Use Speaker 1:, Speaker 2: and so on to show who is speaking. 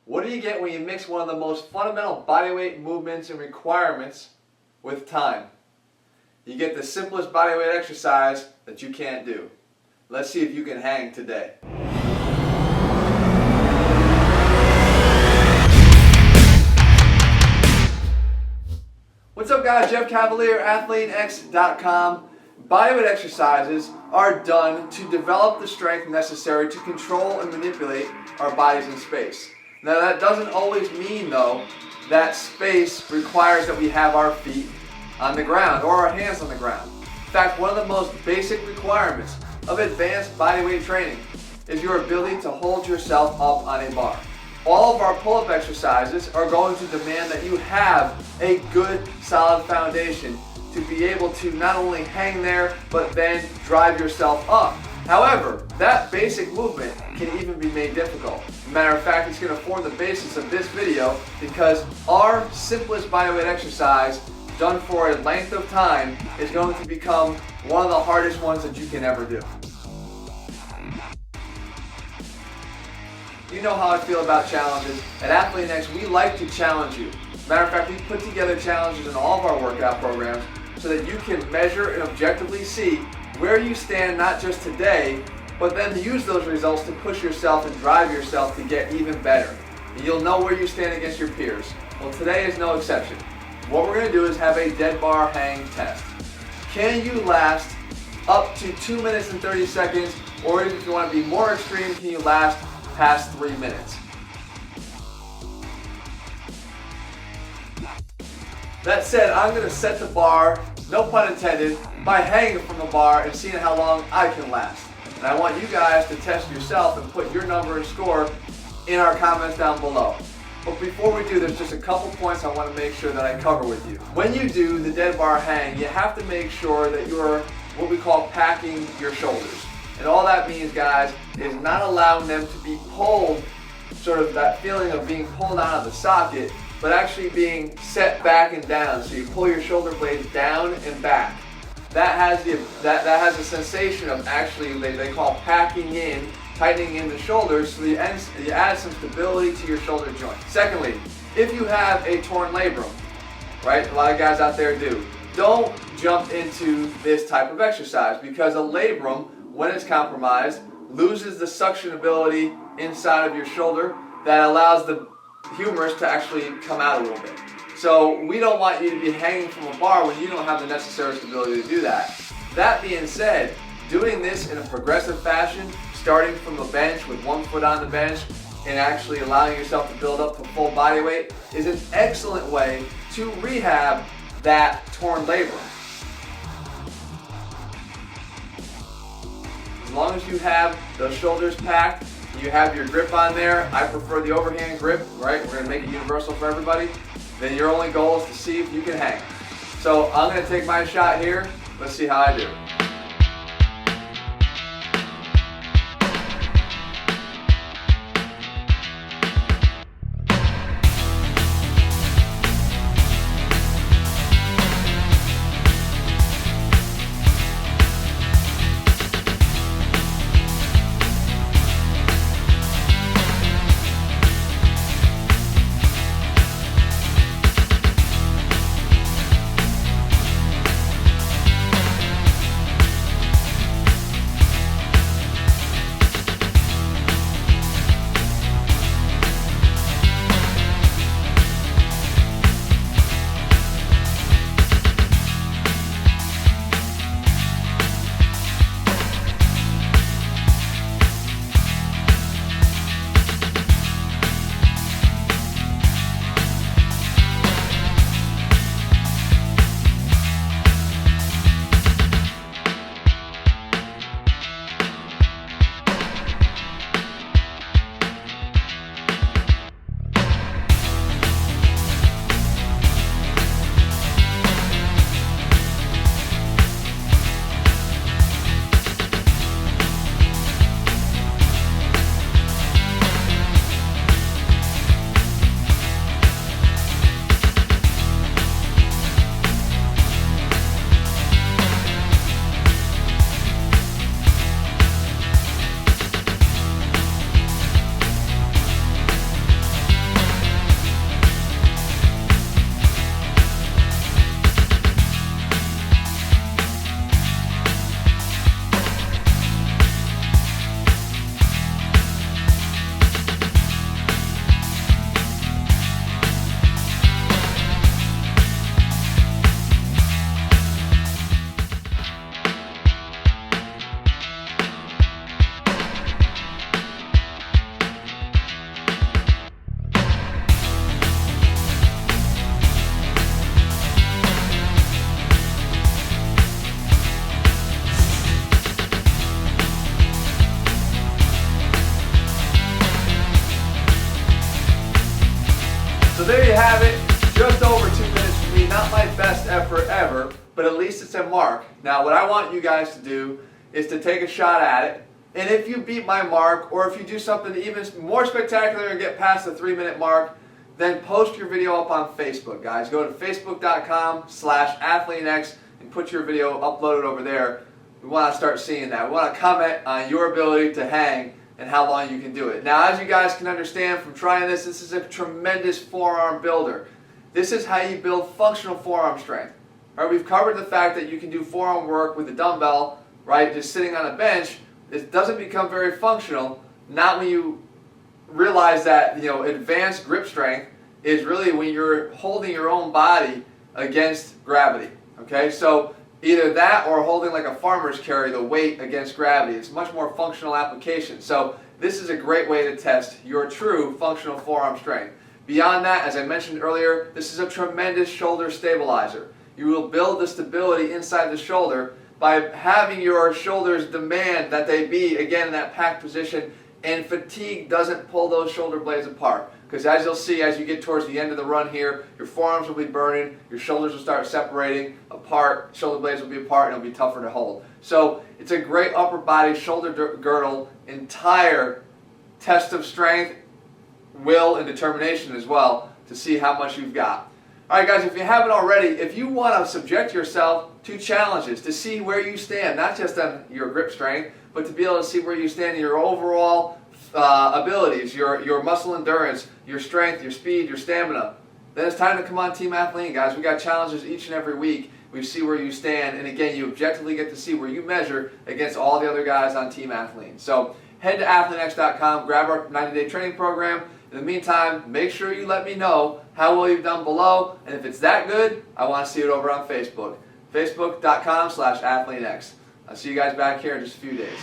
Speaker 1: What do you get when you mix one of the most fundamental bodyweight movements and requirements with time? You get the simplest bodyweight exercise that you can't do. Let's see if you can hang today. What's up guys, Jeff Cavalier, ATHLEAN-X.com. Bodyweight exercises are done to develop the strength necessary to control and manipulate our bodies in space. Now that doesn't always mean though that space requires that we have our feet on the ground or our hands on the ground. In fact, one of the most basic requirements of advanced bodyweight training is your ability to hold yourself up on a bar. All of our pull-up exercises are going to demand that you have a good solid foundation to be able to not only hang there but then drive yourself up. However, that basic movement can even be made difficult. Matter of fact, it's going to form the basis of this video because our simplest bodyweight exercise done for a length of time is going to become one of the hardest ones that you can ever do. You know how I feel about challenges. At ATHLEAN-X, we like to challenge you. Matter of fact, we put together challenges in all of our workout programs so that you can measure and objectively see where you stand not just today, but then use those results to push yourself and drive yourself to get even better. And you'll know where you stand against your peers. Well, today is no exception. What we're going to do is have a dead bar hang test. Can you last up to 2 minutes and 30 seconds, or if you want to be more extreme, can you last past 3 minutes? That said, I'm going to set the bar, no pun intended, by hanging from the bar and seeing how long I can last. And I want you guys to test yourself and put your number and score in our comments down below. But before we do, there's just a couple points I want to make sure that I cover with you. When you do the dead bar hang, you have to make sure that you're what we call packing your shoulders. And all that means, guys, is not allowing them to be pulled, sort of that feeling of being pulled out of the socket, but actually being set back and down. So you pull your shoulder blades down and back. That has a sensation of actually, they call packing in, tightening in the shoulders, so you add some stability to your shoulder joint. Secondly, if you have a torn labrum, right, a lot of guys out there do, don't jump into this type of exercise because a labrum, when it's compromised, loses the suction ability inside of your shoulder that allows the humerus to actually come out a little bit. So we don't want you to be hanging from a bar when you don't have the necessary stability to do that. That being said, doing this in a progressive fashion, starting from a bench with 1 foot on the bench and actually allowing yourself to build up to full body weight is an excellent way to rehab that torn labrum. As long as you have those shoulders packed, you have your grip on there. I prefer the overhand grip, right? We're going to make it universal for everybody. Then your only goal is to see if you can hang. So I'm going to take my shot here. Let's see how I do. So there you have it, just over 2 minutes for me. Not my best effort ever, but at least it's a mark. Now what I want you guys to do is to take a shot at it. And if you beat my mark, or if you do something even more spectacular and get past the 3-minute mark, then post your video up on Facebook, guys. Go to facebook.com/ATHLEAN-X and put your video uploaded over there. We want to start seeing that. We want to comment on your ability to hang and how long you can do it. Now, as you guys can understand from trying this, this is a tremendous forearm builder. This is how you build functional forearm strength. All right, we've covered the fact that you can do forearm work with a dumbbell, right, just sitting on a bench. It doesn't become very functional, not when you realize that, advanced grip strength is really when you're holding your own body against gravity. Okay, so either that or holding like a farmer's carry, the weight against gravity. It's much more functional application. So this is a great way to test your true functional forearm strength. Beyond that, as I mentioned earlier, this is a tremendous shoulder stabilizer. You will build the stability inside the shoulder by having your shoulders demand that they be, again, in that packed position, and fatigue doesn't pull those shoulder blades apart. Because as you'll see, as you get towards the end of the run here, your forearms will be burning, your shoulders will start separating apart, shoulder blades will be apart, and it'll be tougher to hold. So it's a great upper body shoulder girdle, entire test of strength, will, and determination as well, to see how much you've got. Alright guys, if you haven't already, if you want to subject yourself to challenges, to see where you stand, not just on your grip strength, but to be able to see where you stand in your overall abilities, your muscle endurance, your strength, your speed, your stamina, then it's time to come on Team Athlean, guys. We got challenges each and every week. We see where you stand, and again, you objectively get to see where you measure against all the other guys on Team Athlean. So head to ATHLEAN-X.com, grab our 90-day training program. In the meantime, make sure you let me know how well you've done below, and if it's that good, I want to see it over on Facebook. Facebook.com/ATHLEAN-X. I'll see you guys back here in just a few days.